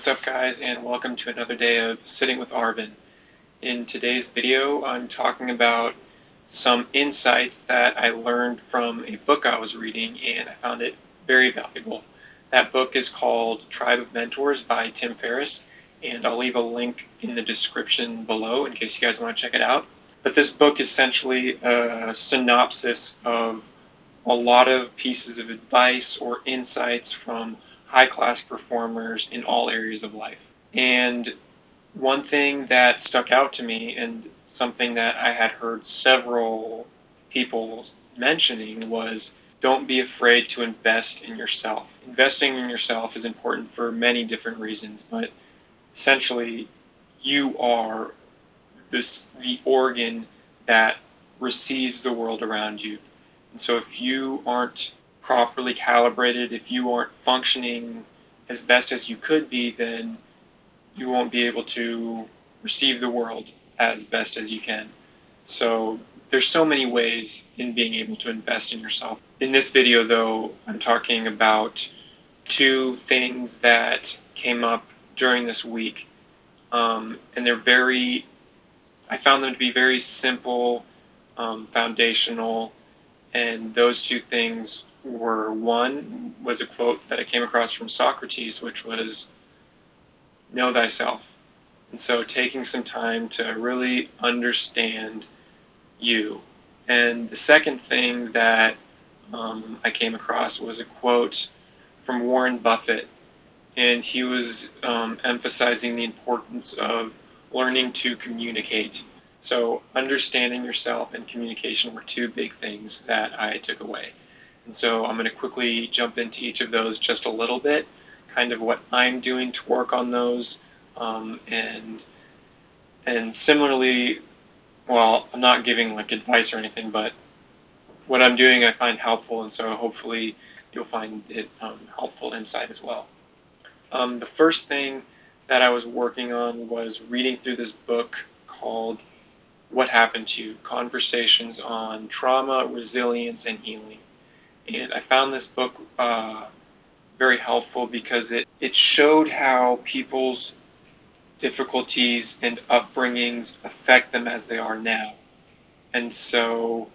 What's up, guys, and welcome to another day of Sitting with Arvin. In today's video, I'm talking about some insights that I learned from a book I was reading, and I found it very valuable. That book is called Tribe of Mentors by Tim Ferriss, and I'll leave a link in the description below in case you guys want to check it out. But this book is essentially a synopsis of a lot of pieces of advice or insights from high-class performers in all areas of life. And one thing that stuck out to me, and something that I had heard several people mentioning, was don't be afraid to invest in yourself. Investing in yourself is important for many different reasons, but essentially you are the organ that receives the world around you. And so if you aren't properly calibrated, if you aren't functioning as best as you could be, then you won't be able to receive the world as best as you can. So there's so many ways in being able to invest in yourself. In this video, though, I'm talking about two things that came up during this week, and I found them to be very simple, foundational, and those two things were, one was a quote that I came across from Socrates, which was, know thyself. And so taking some time to really understand you. And the second thing that I came across was a quote from Warren Buffett, and he was emphasizing the importance of learning to communicate. So understanding yourself and communication were two big things that I took away. And so I'm going to quickly jump into each of those just a little bit, kind of what I'm doing to work on those. And similarly, well, I'm not giving like advice or anything, but what I'm doing I find helpful, and so hopefully you'll find it helpful insight as well. The first thing that I was working on was reading through this book called What Happened to You? Conversations on Trauma, Resilience, and Healing. And I found this book very helpful because it showed how people's difficulties and upbringings affect them as they are now. And so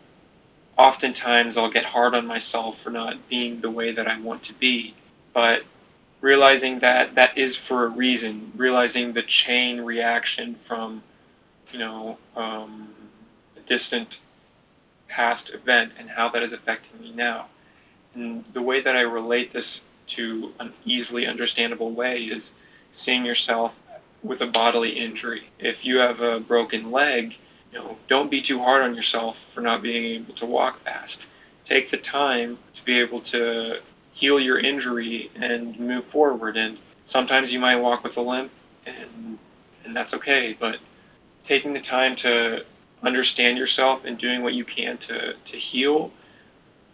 oftentimes I'll get hard on myself for not being the way that I want to be. But realizing that that is for a reason, realizing the chain reaction from a distant past event and how that is affecting me now. And the way that I relate this to an easily understandable way is seeing yourself with a bodily injury. If you have a broken leg, don't be too hard on yourself for not being able to walk fast. Take the time to be able to heal your injury and move forward. And sometimes you might walk with a limp, and that's okay, but taking the time to understand yourself and doing what you can to heal,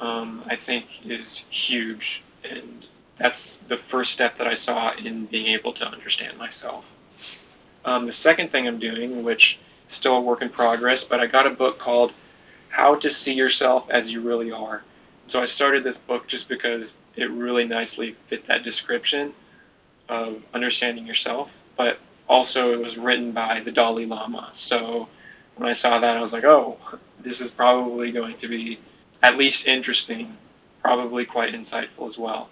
I think is huge. And that's the first step that I saw in being able to understand myself. The second thing I'm doing, which is still a work in progress, but I got a book called How to See Yourself as You Really Are. So I started this book just because it really nicely fit that description of understanding yourself, but also it was written by the Dalai Lama. So when I saw that, I was like, oh, this is probably going to be at least interesting, probably quite insightful as well.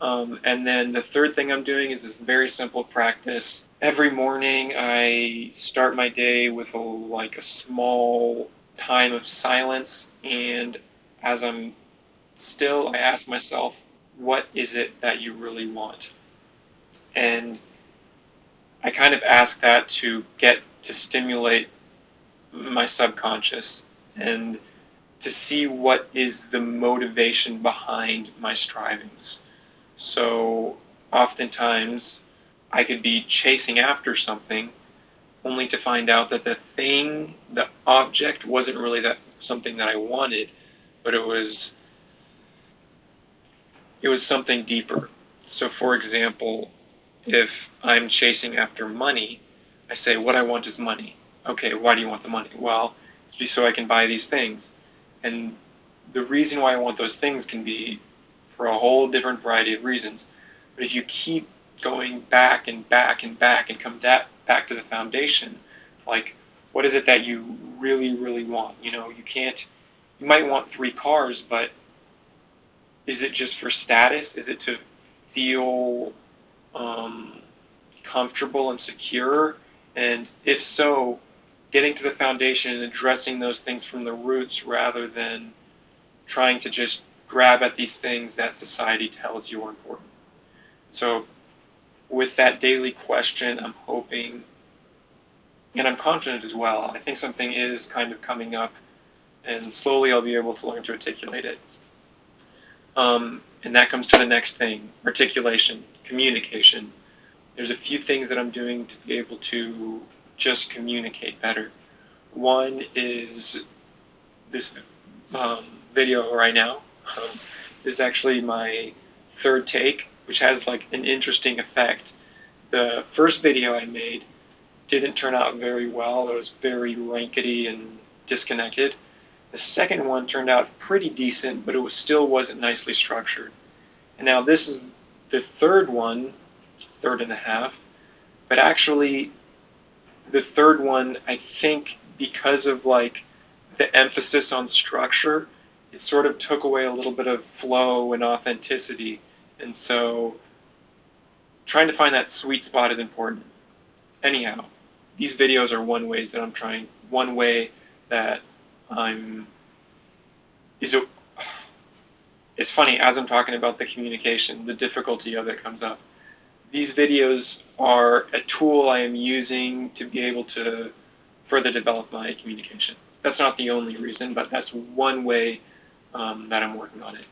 And then the third thing I'm doing is this very simple practice. Every morning I start my day with a small time of silence, and as I'm still, I ask myself, what is it that you really want? And I kind of ask that to stimulate my subconscious and to see what is the motivation behind my strivings. So oftentimes I could be chasing after something only to find out that the object wasn't really something that I wanted, but it was something deeper. So for example, if I'm chasing after money, I say, what I want is money. Okay, why do you want the money? Well, it's so I can buy these things. And the reason why I want those things can be for a whole different variety of reasons. But if you keep going back and back and back and come back to the foundation. Like, what is it that you really, really want? You might want 3 cars, but is it just for status? Is it to feel um, comfortable and secure? And if so, getting to the foundation and addressing those things from the roots rather than trying to just grab at these things that society tells you are important. So with that daily question, I'm hoping, and I'm confident as well, I think something is kind of coming up, and slowly I'll be able to learn to articulate it. And that comes to the next thing, articulation, communication. There's a few things that I'm doing to be able to just communicate better. One is this video right now. This is actually my third take, which has like an interesting effect. The first video I made didn't turn out very well. It was very rankety and disconnected. The second one turned out pretty decent, but it still wasn't nicely structured. And now this is the third one, third and a half, but actually the third one, I think because of like the emphasis on structure, it sort of took away a little bit of flow and authenticity. And so trying to find that sweet spot is important. Anyhow, these videos are one way that it's funny, as I'm talking about the communication, the difficulty of it comes up. These videos are a tool I am using to be able to further develop my communication. That's not the only reason, but that's one way that I'm working on it.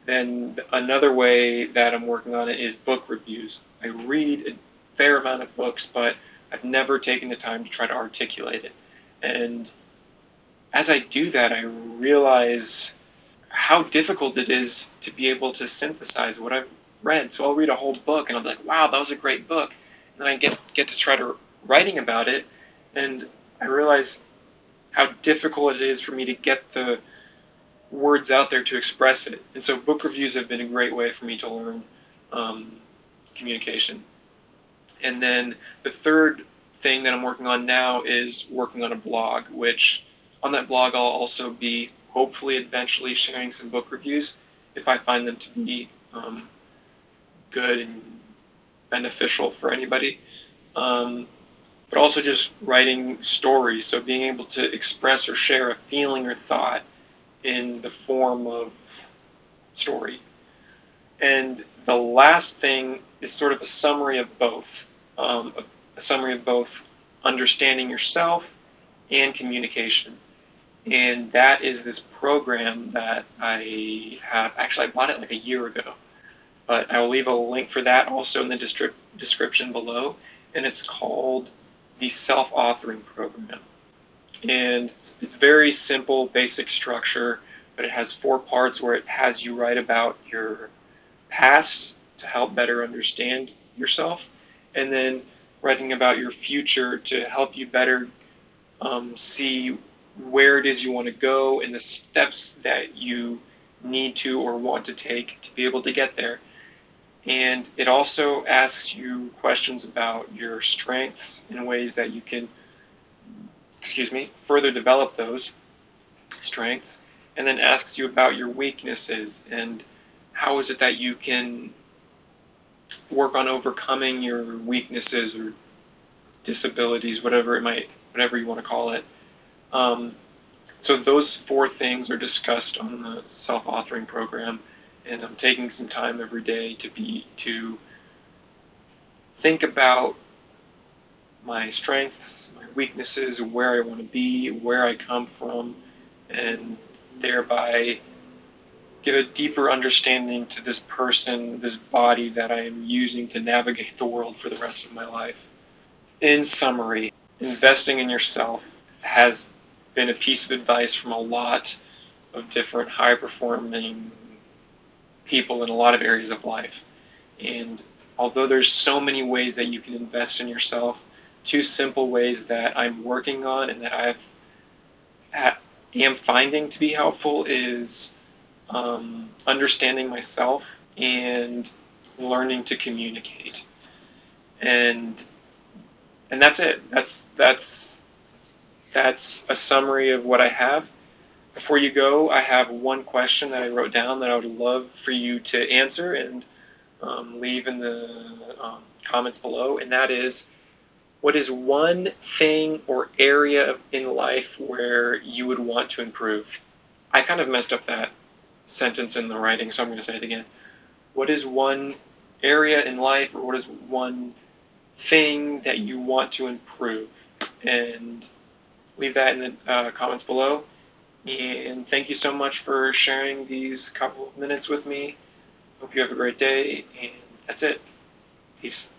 Then another way that I'm working on it is book reviews. I read a fair amount of books, but I've never taken the time to try to articulate it. And as I do that, I realize how difficult it is to be able to synthesize what I've read. So I'll read a whole book and I'll be like, wow, that was a great book. And then I get to try to writing about it, and I realize how difficult it is for me to get the words out there to express it. And so book reviews have been a great way for me to learn communication. And then the third thing that I'm working on now is working on a blog, which on that blog I'll also be hopefully eventually sharing some book reviews if I find them to be good and beneficial for anybody. But also just writing stories, so being able to express or share a feeling or thought in the form of story. And the last thing is sort of a summary of both, understanding yourself and communication. And that is this program that I have. Actually, I bought it like a year ago, but I will leave a link for that also in the description below. And it's called the Self-Authoring Program. And it's very simple, basic structure, but it has 4 parts where it has you write about your past to help better understand yourself, and then writing about your future to help you better see where it is you want to go and the steps that you need to or want to take to be able to get there. And it also asks you questions about your strengths in ways that you can, further develop those strengths, and then asks you about your weaknesses and how is it that you can work on overcoming your weaknesses or disabilities, whatever you want to call it. So those 4 things are discussed on the self-authoring program, and I'm taking some time every day to think about my strengths, my weaknesses, where I want to be, where I come from, and thereby give a deeper understanding to this person, this body that I am using to navigate the world for the rest of my life. In summary, investing in yourself has been a piece of advice from a lot of different high-performing people in a lot of areas of life. And although there's so many ways that you can invest in yourself, 2 simple ways that I'm working on and that I am finding to be helpful is understanding myself and learning to communicate. and that's it. That's a summary of what I have. Before you go, I have one question that I wrote down that I would love for you to answer and leave in the comments below, and that is, what is one thing or area in life where you would want to improve? I kind of messed up that sentence in the writing, so I'm going to say it again. What is one area in life, or what is one thing that you want to improve? And leave that in the comments below. And thank you so much for sharing these couple of minutes with me. Hope you have a great day, and that's it. Peace.